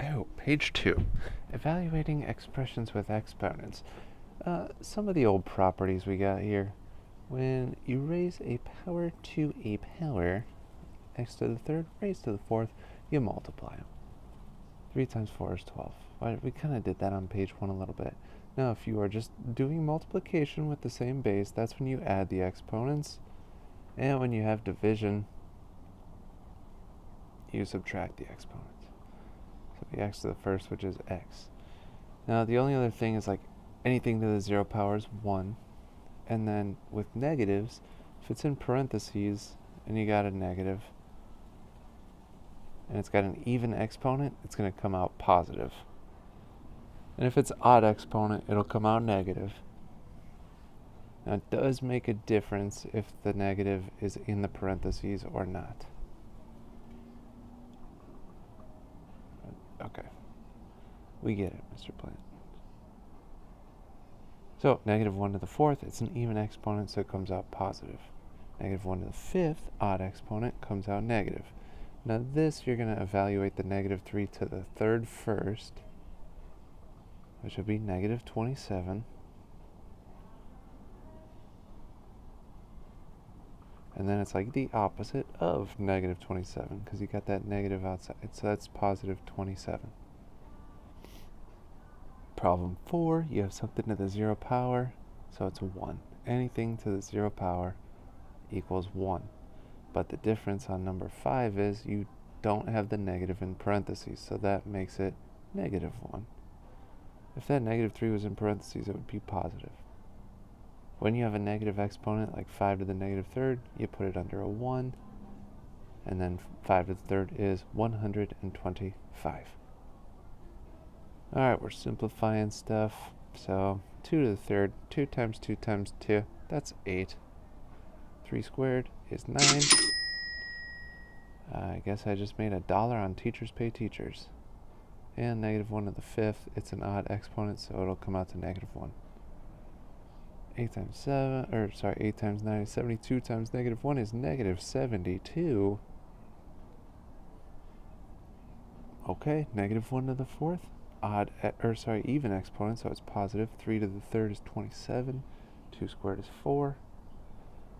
Oh, page 2. Evaluating expressions with exponents. Some of the old properties we got here. When you raise a power to a power, x to the third raised to the fourth, you multiply them. 3 times 4 is 12. We kind of did that on page 1 a little bit. Now, if you are just doing multiplication with the same base, that's when you add the exponents. And when you have division, you subtract the exponents. So the x to the first, which is x. Now, the only other thing is like anything to the 0 power is 1. And then with negatives, if it's in parentheses and you got a negative and it's got an even exponent, it's going to come out positive. And if it's odd exponent, it'll come out negative. Now, it does make a difference if the negative is in the parentheses or not. Okay. We get it, Mr. Plant. So, negative 1 to the fourth, it's an even exponent, so it comes out positive. Negative 1 to the fifth, odd exponent, comes out negative. Now this, you're going to evaluate the negative 3 to the third first, which would be negative 27. And then it's like the opposite of negative 27, because you got that negative outside, so that's positive 27. Problem 4, you have something to the 0 power, so it's 1. Anything to the 0 power equals 1. But the difference on number 5 is you don't have the negative in parentheses, so that makes it negative 1. If that negative 3 was in parentheses, it would be positive. When you have a negative exponent, like 5 to the negative third, you put it under a 1, and then 5 to the third is 125. Alright, we're simplifying stuff. So 2 to the third, 2 times 2 times 2, that's 8. 3 squared is 9. I guess I just made $1 on teachers pay teachers. And negative 1 to the fifth, it's an odd exponent, so it'll come out to negative 1. 8 times 9 is 72 times negative 1 is negative 72. Okay, negative 1 to the fourth, even exponent, so it's positive. 3 to the third is 27. 2 squared is 4.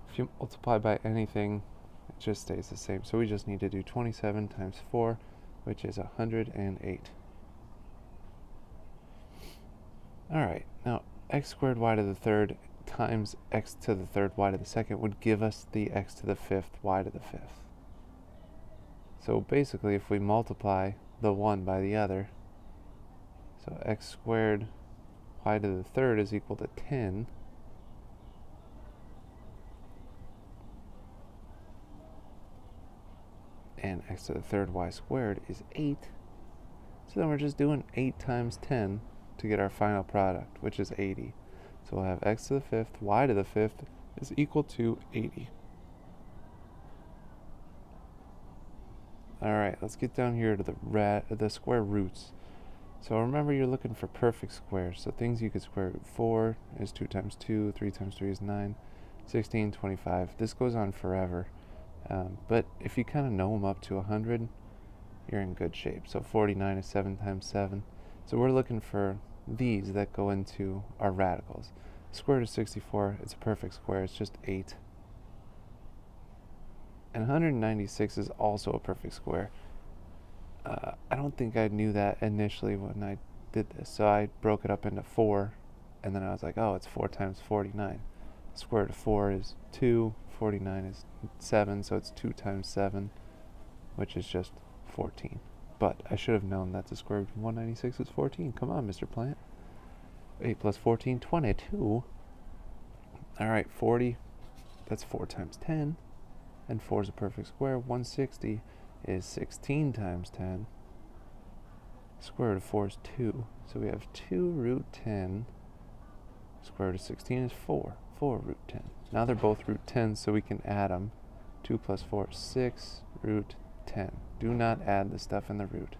If you multiply by anything, it just stays the same. So we just need to do 27 times 4, which is 108. Alright, now x squared y to the third times x to the third y to the second would give us the x to the fifth y to the fifth. So basically, if we multiply the one by the other, so x squared y to the third is equal to 10. And x to the third y squared is 8. So then we're just doing 8 times 10 to get our final product, which is 80. So we'll have x to the fifth, y to the fifth is equal to 80. Alright, let's get down here to the square roots. So remember, you're looking for perfect squares. So things you could square root. 4 is 2 times 2, 3 times 3 is 9, 16, 25. This goes on forever. But if you kind of know them up to 100, you're in good shape. So 49 is 7 times 7. So we're looking for these that go into our radicals. Square root of 64, it's a perfect square, it's just 8. And 196 is also a perfect square. I don't think I knew that initially when I did this, so I broke it up into 4, and then I was like, oh, it's 4 times 49. Square root of 4 is 2, 49 is 7, so it's 2 times 7, which is just 14. But I should have known that the square root of 196 is 14. Come on, Mr. Plant. 8 plus 14, 22. Alright, 40, that's 4 times 10. And 4 is a perfect square. 160 is 16 times 10. Square root of 4 is 2. So we have 2 root 10. Square root of 16 is 4. 4 root 10. Now they're both root 10, so we can add them. 2 plus 4 is 6 root 10. Do not add the stuff in the root.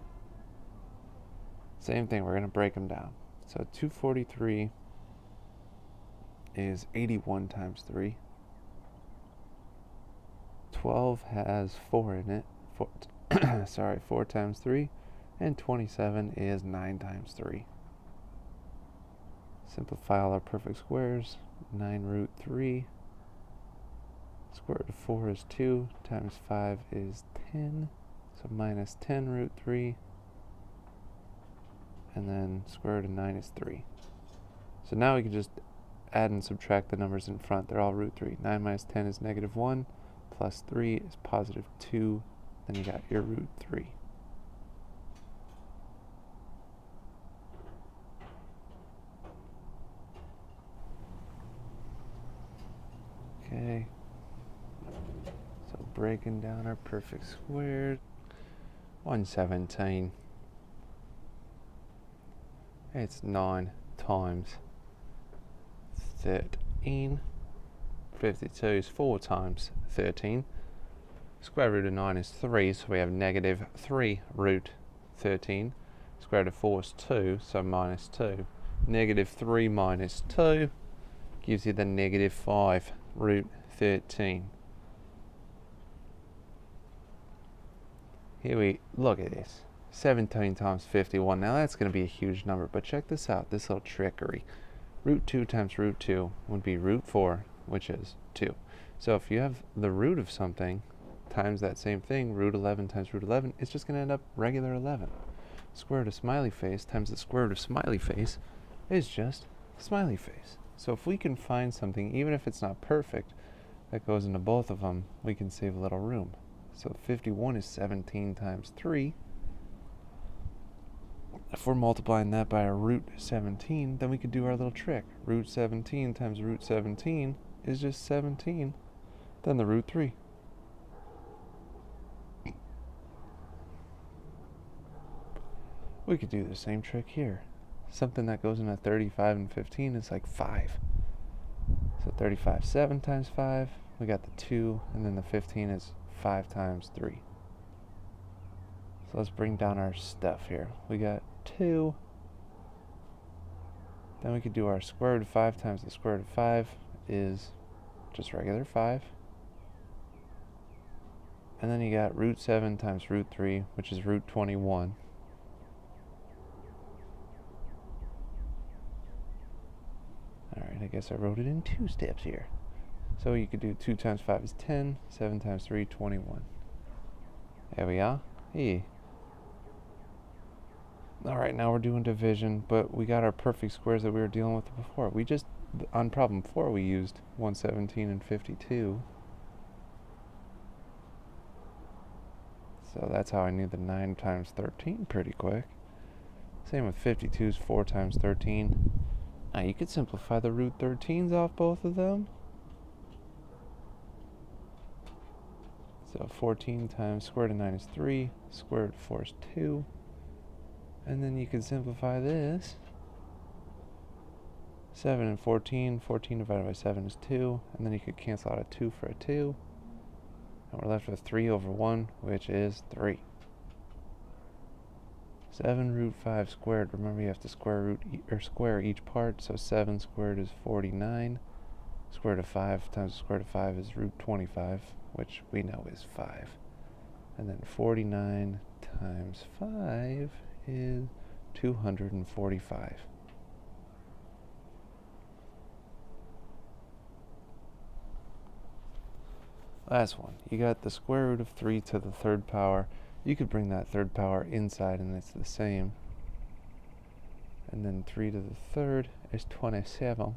Same thing, we're going to break them down. So 243 is 81 times 3. 12 has 4 in it. 4 times 3 And 27 is 9 times 3. Simplify all our perfect squares. 9 root 3. Square root of 4 is 2, times 5 is 10. So minus 10 root 3. And then square root of 9 is 3. So now we can just add and subtract the numbers in front. They're all root 3. 9 minus 10 is negative 1, plus 3 is positive 2. Then you got your root 3. Okay. So breaking down our perfect squares. 117. It's 9 times 13. 52 is 4 times 13. Square root of 9 is 3, so we have negative 3 root 13. Square root of 4 is 2, so minus 2. Negative 3 minus 2 gives you the negative 5 root 13. Here we look at this. 17 times 51. Now that's going to be a huge number, but check this out, this little trickery. Root 2 times root 2 would be root 4, which is 2. So if you have the root of something times that same thing, root 11 times root 11, it's just going to end up regular 11. Square root of smiley face times the square root of smiley face is just smiley face. So if we can find something, even if it's not perfect, that goes into both of them, we can save a little room. So 51 is 17 times 3. If we're multiplying that by a root 17, then we could do our little trick. Root 17 times root 17 is just 17, then the root 3. We could do the same trick here. Something that goes into 35 and 15 is like 5. So 35 7 times 5, we got the 2, and then the 15 is 5 times 3. So let's bring down our stuff here. We got 2. Then we could do our square root of 5 times the square root of 5 is just regular 5. And then you got root 7 times root 3, which is root 21. Alright, I guess I wrote it in 2 steps here. So you could do 2 times 5 is 10, 7 times 3, 21. There we are. Hey. Alright, now we're doing division, but we got our perfect squares that we were dealing with before. We just, on problem 4, we used 117 and 52. So that's how I knew the 9 times 13 pretty quick. Same with 52 is 4 times 13. Now you could simplify the root 13s off both of them. So 14 times square root of 9 is 3, square root of 4 is 2. And then you can simplify this. 7 and 14, 14 divided by 7 is 2, and then you could cancel out a 2 for a 2. And we're left with 3 over 1, which is 3. 7 root 5 squared. Remember, you have to square each part, so 7 squared is 49. Square root of 5 times the square root of 5 is root 25, which we know is 5. And then 49 times 5 is 245. Last one. You got the square root of 3 to the third power. You could bring that third power inside and it's the same. And then 3 to the third is 27.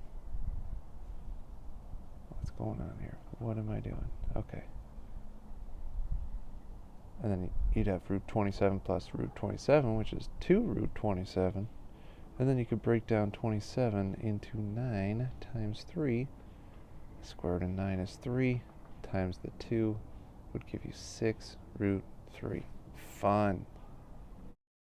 What's going on here? What am I doing? Okay. And then you'd have root 27 plus root 27, which is 2 root 27. And then you could break down 27 into 9 times 3. Square root of 9 is 3 times the 2 would give you 6 root 3. Fun.